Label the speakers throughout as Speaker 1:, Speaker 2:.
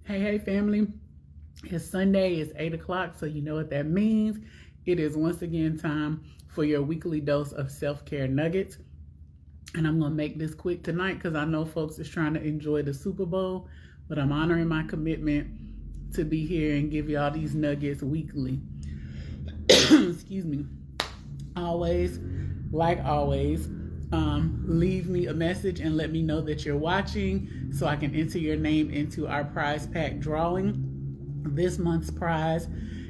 Speaker 1: Hey, family. It's Sunday, it's 8 o'clock, so you know what that means. It is once again time for your weekly dose of self-care nuggets. And I'm going to make this quick tonight because I know folks is trying to enjoy the Super Bowl, but I'm honoring my commitment to be here and give y'all these nuggets weekly. Excuse me. Always, like always, leave me a message and let me know that you're watching so I can enter your name into our prize pack drawing. This month's prize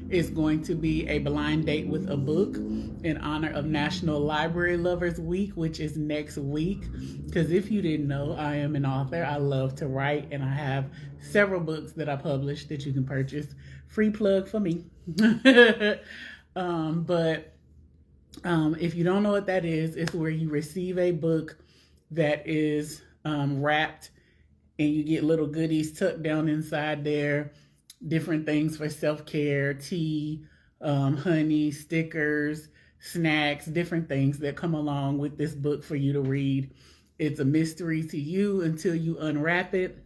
Speaker 1: is going to be a blind date with a book in honor of National Library Lovers Week, which is next week. Because if you didn't know, I am an author. I love to write, and I have several books that I publish that you can purchase. Free plug for me. But if you don't know what that is, it's where you receive a book that is wrapped and you get little goodies tucked down inside there, different things for self-care, tea, honey, stickers, snacks, different things that come along with this book for you to read. It's a mystery to you until you unwrap it.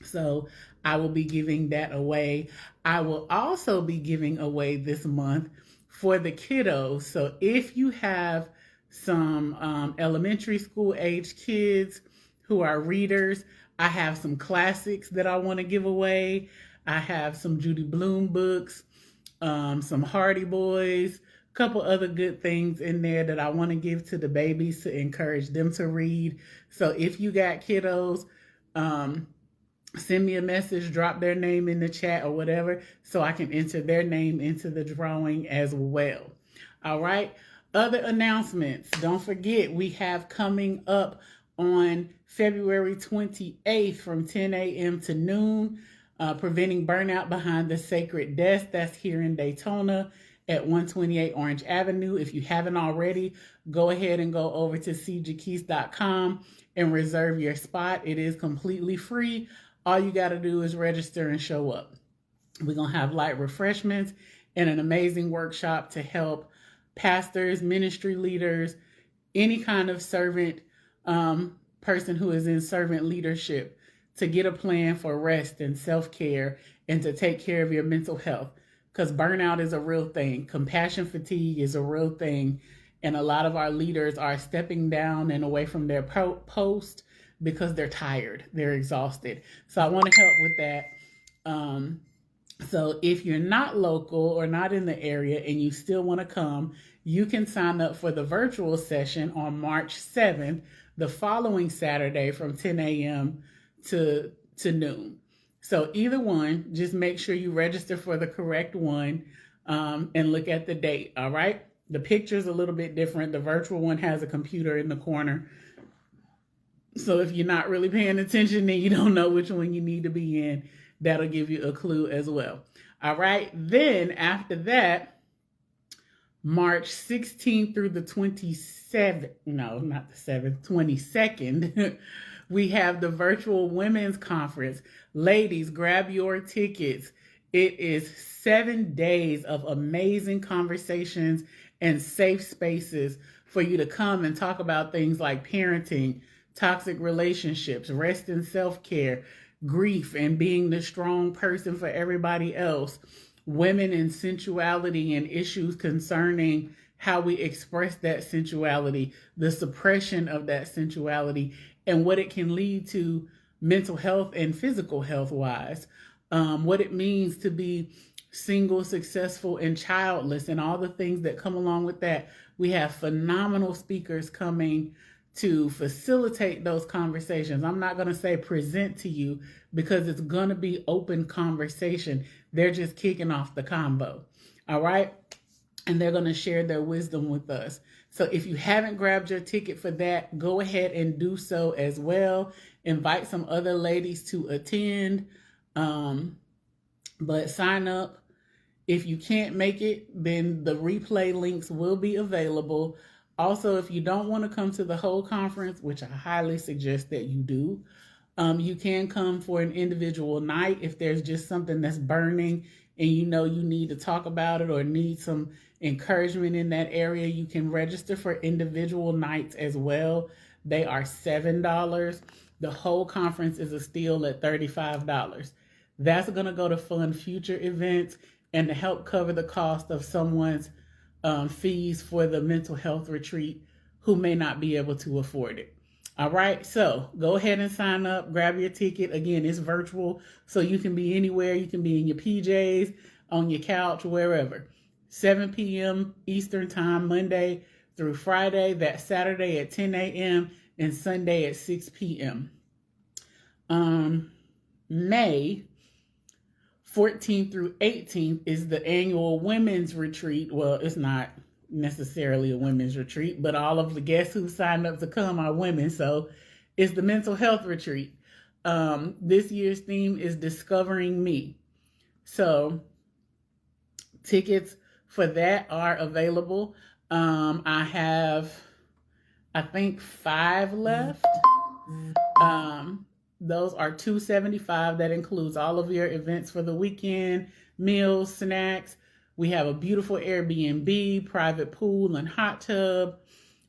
Speaker 1: So I will be giving that away. I will also be giving away this month for the kiddos. So if you have some elementary school age kids who are readers, I have some classics that I want to give away. I have some Judy Blume books, some Hardy Boys, a couple other good things in there that I want to give to the babies to encourage them to read. So if you got kiddos, send me a message, drop their name in the chat or whatever, so I can enter their name into the drawing as well. All right. Other announcements. Don't forget, we have coming up on February 28th from 10 a.m. to noon, Preventing Burnout Behind the Sacred Desk. That's here in Daytona at 128 Orange Avenue. If you haven't already, go ahead and go over to cjkeese.com and reserve your spot. It is completely free. All you got to do is register and show up. We're going to have light refreshments and an amazing workshop to help pastors, ministry leaders, any kind of servant person who is in servant leadership to get a plan for rest and self-care and to take care of your mental health. Because burnout is a real thing. Compassion fatigue is a real thing. And a lot of our leaders are stepping down and away from their post because they're tired, they're exhausted. So I want to help with that. So if you're not local or not in the area and you still want to come, you can sign up for the virtual session on March 7th, the following Saturday from 10 a.m. to noon. So either one, just make sure you register for the correct one and look at the date, all right? The picture's a little bit different. The virtual one has a computer in the corner. So if you're not really paying attention and you don't know which one you need to be in, that'll give you a clue as well. All right. Then after that, March 16th through the 27th, no, not the 7th, 22nd, we have the virtual women's conference. Ladies, grab your tickets. It is 7 days of amazing conversations and safe spaces for you to come and talk about things like parenting, toxic relationships, rest and self-care, grief and being the strong person for everybody else, women and sensuality and issues concerning how we express that sensuality, the suppression of that sensuality, and what it can lead to mental health and physical health wise, what it means to be single, successful, and childless, and all the things that come along with that. We have phenomenal speakers coming to facilitate those conversations. I'm not going to say present to you because it's going to be open conversation. They're just kicking off the combo. All right. And they're going to share their wisdom with us. So if you haven't grabbed your ticket for that, go ahead and do so as well. Invite some other ladies to attend. But sign up. If you can't make it, then the replay links will be available. Also, if you don't want to come to the whole conference, which I highly suggest that you do, you can come for an individual night if there's just something that's burning and you know you need to talk about it or need some encouragement in that area. You can register for individual nights as well. They are $7. The whole conference is a steal at $35. That's going to go to fund future events and to help cover the cost of someone's fees for the mental health retreat who may not be able to afford it. All right, so go ahead and sign up, grab your ticket. Again, it's virtual, so you can be anywhere. You can be in your PJs, on your couch, wherever. 7 p.m. Eastern Time, Monday through Friday. That's Saturday at 10 a.m. and Sunday at 6 p.m. May 14th through 18th is the annual women's retreat. Well, it's not necessarily a women's retreat, but all of the guests who signed up to come are women, so it's the mental health retreat. This year's theme is Discovering Me. So tickets for that are available. I have, I think, 5 left. Those are $275. That includes all of your events for the weekend, meals, snacks. We have a beautiful Airbnb, private pool, and hot tub.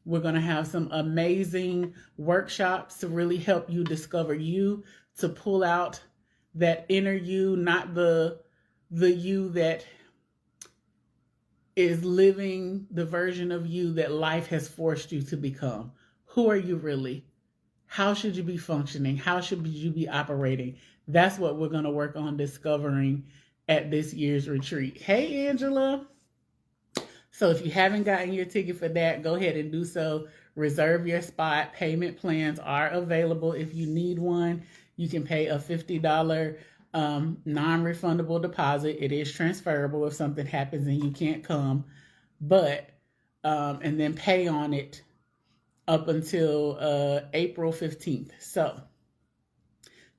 Speaker 1: We're going to have some amazing workshops to really help you discover you, to pull out that inner you, not the you that is living the version of you that life has forced you to become. Who are you really? How should you be functioning? How should you be operating? That's what we're going to work on discovering at this year's retreat. Hey, Angela. So if you haven't gotten your ticket for that, go ahead and do so. Reserve your spot. Payment plans are available. If you need one, you can pay a $50 non-refundable deposit. It is transferable if something happens and you can't come, but and then pay on it up until April 15th. So,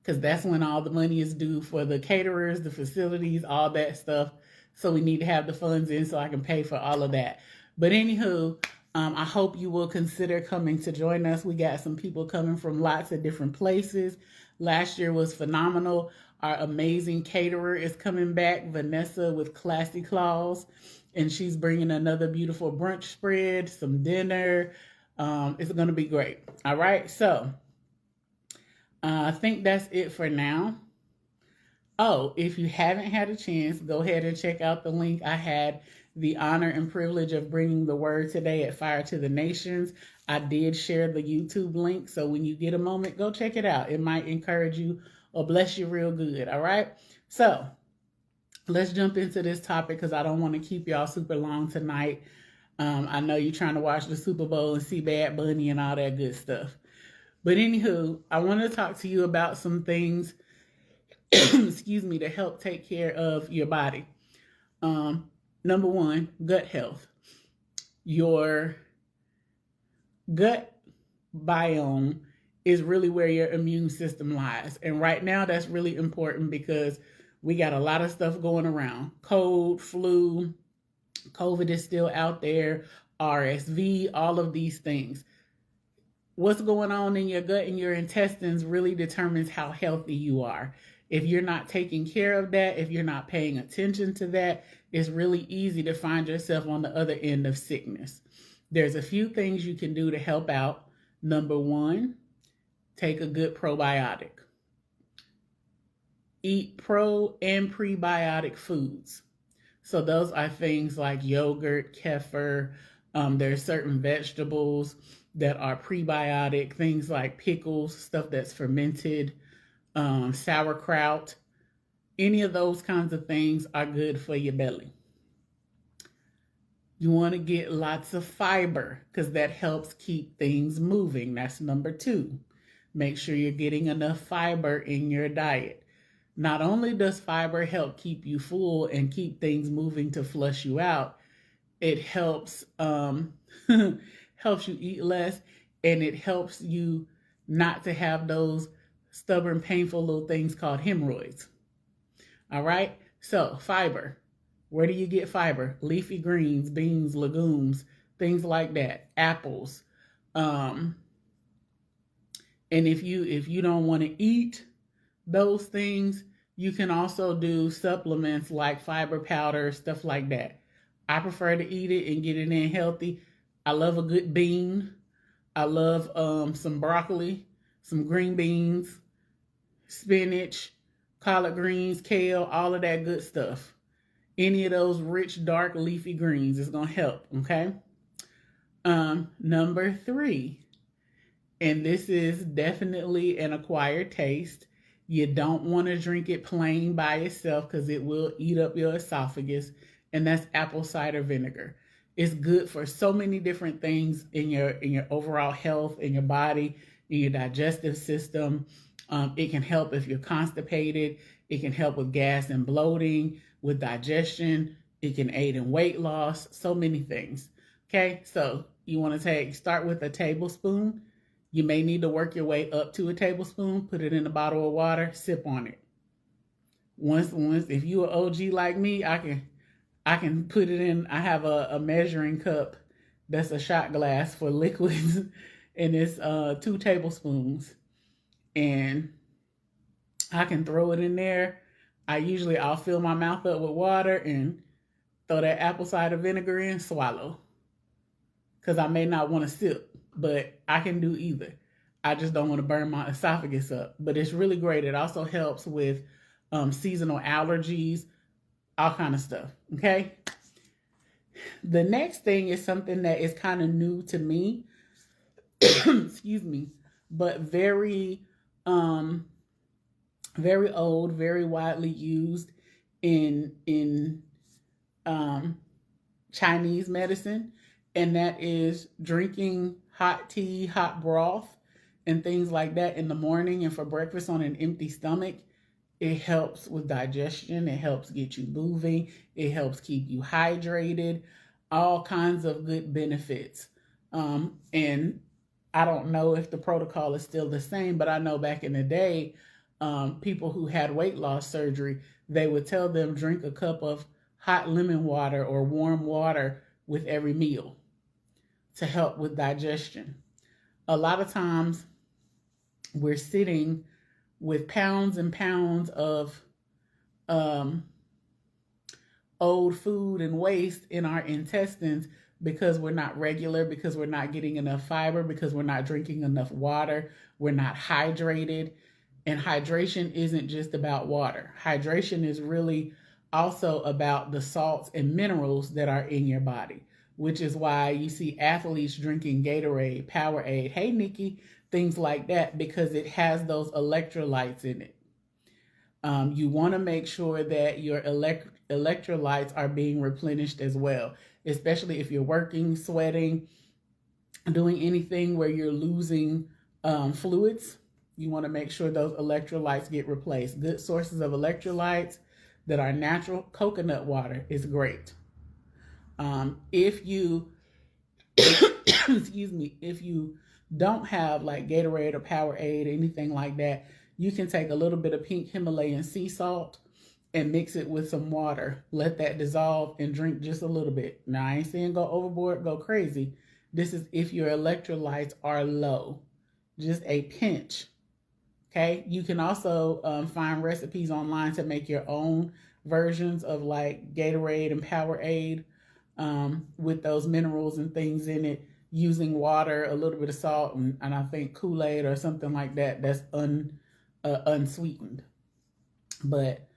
Speaker 1: because that's when all the money is due for the caterers, the facilities, all that stuff. So we need to have the funds in so I can pay for all of that. But anywho, I hope you will consider coming to join us. We got some people coming from lots of different places. Last year was phenomenal. Our amazing caterer is coming back, Vanessa with Classy Claws, and she's bringing another beautiful brunch spread, some dinner. It's going to be great. All right. So I think that's it for now. Oh, if you haven't had a chance, go ahead and check out the link. I had the honor and privilege of bringing the word today at Fire to the Nations. I did share the YouTube link, so when you get a moment, go check it out. It might encourage you or bless you real good. All right. So let's jump into this topic because I don't want to keep y'all super long tonight. I know you're trying to watch the Super Bowl and see Bad Bunny and all that good stuff. But anywho, I want to talk to you about some things, excuse me, to help take care of your body. Number one, gut health. Your gut biome is really where your immune system lies. And right now that's really important because we got a lot of stuff going around. Cold, flu, COVID is still out there, RSV, all of these things. What's going on in your gut and your intestines really determines how healthy you are. If you're not taking care of that, if you're not paying attention to that, it's really easy to find yourself on the other end of sickness. There's a few things you can do to help out. Number one, take a good probiotic. Eat pro and prebiotic foods. So those are things like yogurt, kefir. There's certain vegetables that are prebiotic, things like pickles, stuff that's fermented, sauerkraut. Any of those kinds of things are good for your belly. You want to get lots of fiber because that helps keep things moving. That's number two. Make sure you're getting enough fiber in your diet. Not only does fiber help keep you full and keep things moving to flush you out, it helps helps you eat less, and it helps you not to have those stubborn, painful little things called hemorrhoids. All right? So fiber. Where do you get fiber? Leafy greens, beans, legumes, things like that. Apples. And if you don't want to eat those things, you can also do supplements like fiber powder, stuff like that. I prefer to eat it and get it in healthy. I love a good bean. I love some broccoli, some green beans, spinach, collard greens, kale, all of that good stuff. Any of those rich, dark, leafy greens is going to help, okay? Number 3, and this is definitely an acquired taste. You don't want to drink it plain by itself because it will eat up your esophagus, and that's apple cider vinegar. It's good for so many different things in your overall health, in your body, in your digestive system. It can help if you're constipated. It can help with gas and bloating, with digestion. It can aid in weight loss, so many things. Okay, so you want to start with a tablespoon. You may need to work your way up to a tablespoon, put it in a bottle of water, sip on it. Once, if you an OG like me, I can put it in. I have a measuring cup that's a shot glass for liquids, and it's 2 tablespoons. And I can throw it in there. I'll fill my mouth up with water and throw that apple cider vinegar in, swallow. Because I may not want to sip, but I can do either. I just don't want to burn my esophagus up. But it's really great. It also helps with seasonal allergies, all kind of stuff. Okay. The next thing is something that is kind of new to me. Excuse me, but very old, very widely used in Chinese medicine, and that is drinking hot tea, hot broth, and things like that in the morning and for breakfast on an empty stomach. It helps with digestion. It helps get you moving. It helps keep you hydrated. All kinds of good benefits. And I don't know if the protocol is still the same, but I know back in the day, people who had weight loss surgery, they would tell them drink a cup of hot lemon water or warm water with every meal to help with digestion. A lot of times we're sitting with pounds and pounds of old food and waste in our intestines because we're not regular, because we're not getting enough fiber, because we're not drinking enough water, we're not hydrated. And hydration isn't just about water. Hydration is really also about the salts and minerals that are in your body, which is why you see athletes drinking Gatorade, Powerade, hey Nikki, things like that, because it has those electrolytes in it. You want to make sure that your electrolytes are being replenished as well, especially if you're working, sweating, doing anything where you're losing fluids. You want to make sure those electrolytes get replaced. Good sources of electrolytes that are natural. Coconut water is great. If you, excuse me, if you don't have like Gatorade or Powerade, anything like that, you can take a little bit of pink Himalayan sea salt and mix it with some water. Let that dissolve and drink just a little bit. Now, I ain't saying go overboard, go crazy. This is if your electrolytes are low. Just a pinch. Okay, you can also find recipes online to make your own versions of like Gatorade and Powerade with those minerals and things in it, using water, a little bit of salt, and I think Kool-Aid or something like that that's unsweetened. But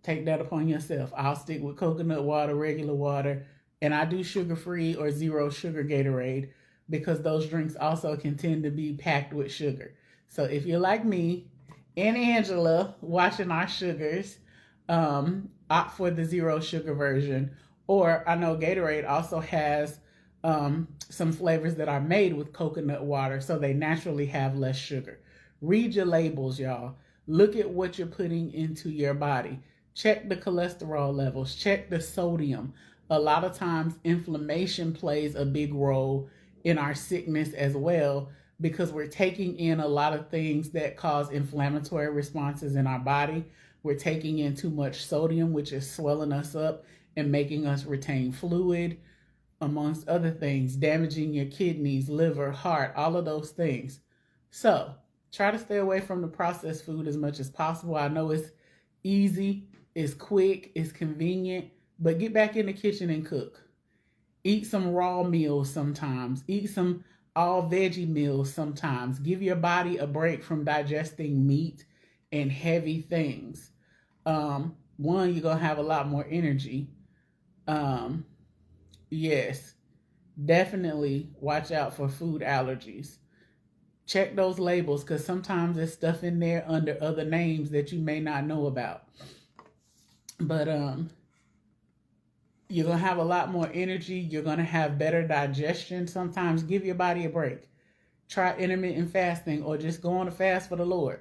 Speaker 1: take that upon yourself. I'll stick with coconut water, regular water, and I do sugar-free or zero sugar Gatorade because those drinks also can tend to be packed with sugar. So if you're like me and Angela watching our sugars, opt for the zero sugar version. Or I know Gatorade also has some flavors that are made with coconut water, so they naturally have less sugar. Read your labels, y'all. Look at what you're putting into your body. Check the cholesterol levels. Check the sodium. A lot of times inflammation plays a big role in our sickness as well, because we're taking in a lot of things that cause inflammatory responses in our body. We're taking in too much sodium, which is swelling us up and making us retain fluid, amongst other things, damaging your kidneys, liver, heart, all of those things. So try to stay away from the processed food as much as possible. I know it's easy, it's quick, it's convenient, but get back in the kitchen and cook. Eat some raw meals sometimes. Eat some all veggie meals sometimes. Give your body a break from digesting meat and heavy things. One, you're gonna have a lot more energy. Um, yes, definitely watch out for food allergies. Check those labels because sometimes there's stuff in there under other names that you may not know about. But you're gonna have a lot more energy. You're gonna have better digestion. Sometimes give your body a break. Try intermittent fasting or just go on a fast for the Lord.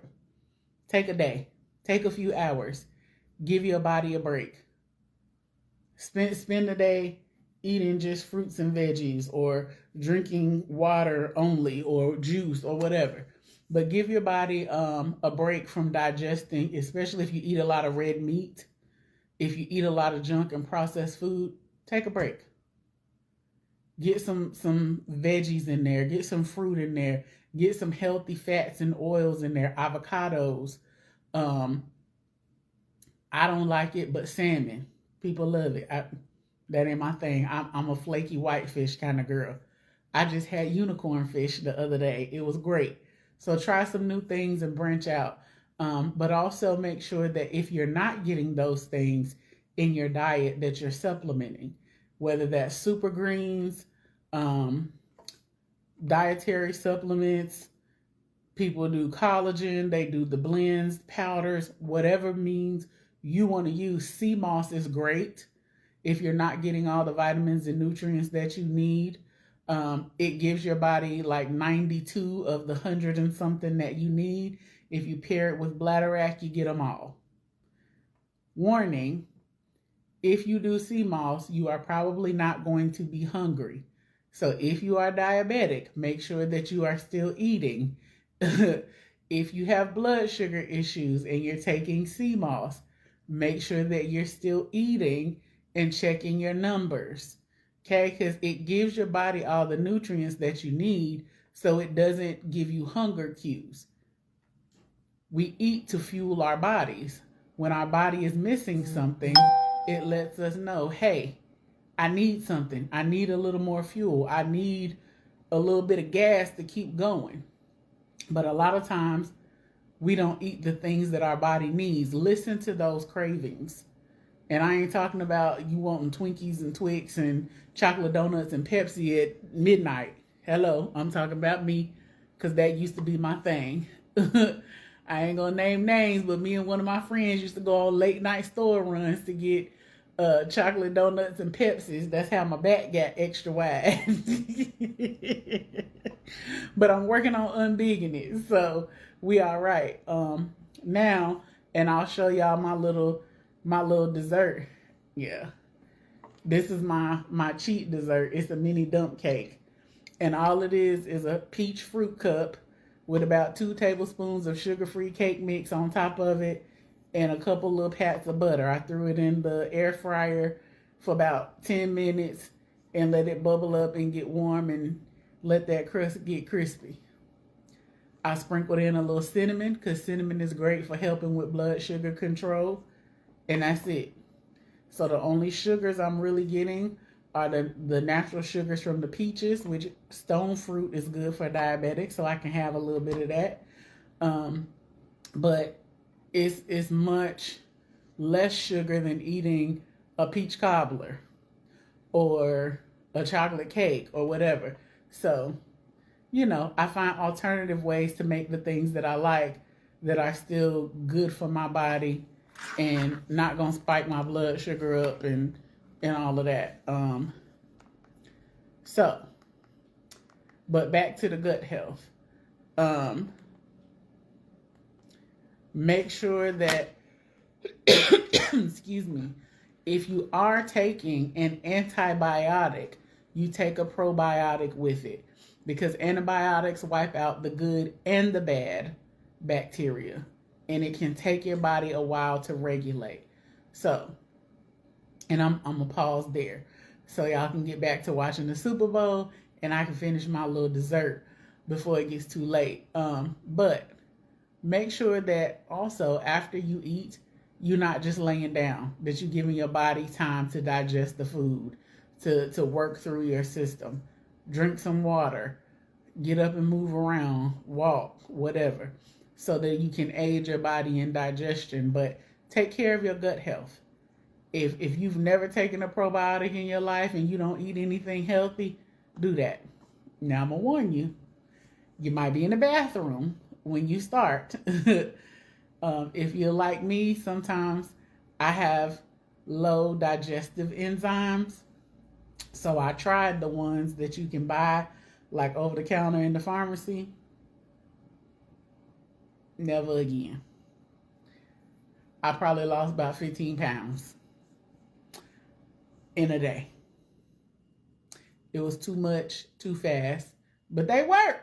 Speaker 1: Take a day. Take a few hours. Give your body a break. Spend the day eating just fruits and veggies or drinking water only or juice or whatever. But give your body a break from digesting, especially if you eat a lot of red meat. If you eat a lot of junk and processed food, take a break. Get some veggies in there. Get some fruit in there. Get some healthy fats and oils in there. Avocados. Um, I don't like it, but salmon. People love it. That ain't my thing. I'm a flaky whitefish kind of girl. I just had unicorn fish the other day. It was great. So try some new things and branch out. But also make sure that if you're not getting those things in your diet, that you're supplementing, whether that's super greens, dietary supplements. People do collagen, they do the blends, powders, whatever means you want to use. Sea moss is great if you're not getting all the vitamins and nutrients that you need. It gives your body like 92 of the 100 and something that you need. If you pair it with bladderwrack, you get them all. Warning, if you do sea moss, you are probably not going to be hungry. So if you are diabetic, make sure that you are still eating. If you have blood sugar issues and you're taking sea moss, make sure that you're still eating and checking your numbers. Okay, because it gives your body all the nutrients that you need so it doesn't give you hunger cues. We eat to fuel our bodies. When our body is missing something, it lets us know, hey, I need something. I need a little more fuel. I need a little bit of gas to keep going. But a lot of times we don't eat the things that our body needs. Listen to those cravings. And I ain't talking about you wanting Twinkies and Twix and chocolate donuts and Pepsi at midnight. Hello, I'm talking about me because that used to be my thing. I ain't gonna name names, but me and one of my friends used to go on late night store runs to get chocolate donuts and Pepsis. That's how my back got extra wide. But I'm working on unbigging it, so we all right. Now, and I'll show y'all my little dessert. Yeah, this is my cheat dessert. It's a mini dump cake, and all it is a peach fruit cup with about 2 tablespoons of sugar-free cake mix on top of it and a couple little pats of butter. I threw it in the air fryer for about 10 minutes and let it bubble up and get warm and let that crust get crispy. I sprinkled in a little cinnamon because cinnamon is great for helping with blood sugar control. And that's it. So the only sugars I'm really getting are the natural sugars from the peaches, which stone fruit is good for diabetics, so I can have a little bit of that. But it's much less sugar than eating a peach cobbler or a chocolate cake or whatever. So, I find alternative ways to make the things that I like that are still good for my body and not gonna spike my blood sugar up and all of that. But back to the gut health. Make sure that, excuse me, if you are taking an antibiotic, you take a probiotic with it because antibiotics wipe out the good and the bad bacteria, and it can take your body a while to regulate. So, and I'm gonna pause there so y'all can get back to watching the Super Bowl and I can finish my little dessert before it gets too late. But make sure that also after you eat, you're not just laying down, that you're giving your body time to digest the food, to work through your system. Drink some water, get up and move around, walk, whatever, so that you can aid your body in digestion. But Take care of your gut health. If you've never taken a probiotic in your life and you don't eat anything healthy, do that. Now I'm gonna warn you, you might be in the bathroom when you start. If you're like me, sometimes I have low digestive enzymes. So I tried the ones that you can buy like over the counter in the pharmacy. Never again. I probably lost about 15 pounds in a day. It was too much, too fast, but they work.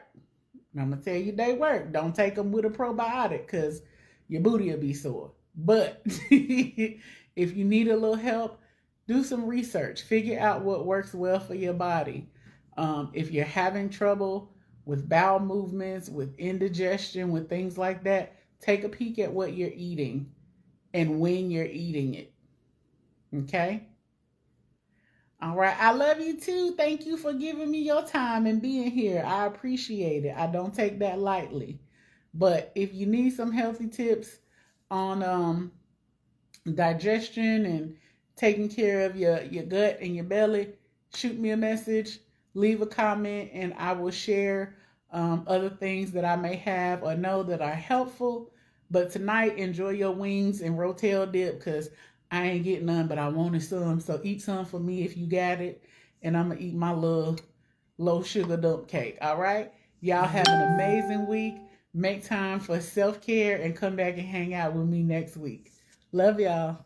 Speaker 1: I'm going to tell you they work. Don't take them with a probiotic because your booty will be sore. But if you need a little help, do some research. Figure out what works well for your body. If you're having trouble with bowel movements, with indigestion, with things like that, take a peek at what you're eating and when you're eating it. Okay? All right. I love you too. Thank you for giving me your time and being here. I appreciate it. I don't take that lightly. But if you need some healthy tips on digestion and taking care of your gut and your belly, shoot me a message, leave a comment, and I will share other things that I may have or know that are helpful. But tonight, enjoy your wings and rotel dip because I ain't getting none, but I wanted some. So eat some for me if you got it. And I'm going to eat my little low sugar dump cake. All right? Y'all have an amazing week. Make time for self-care and come back and hang out with me next week. Love y'all.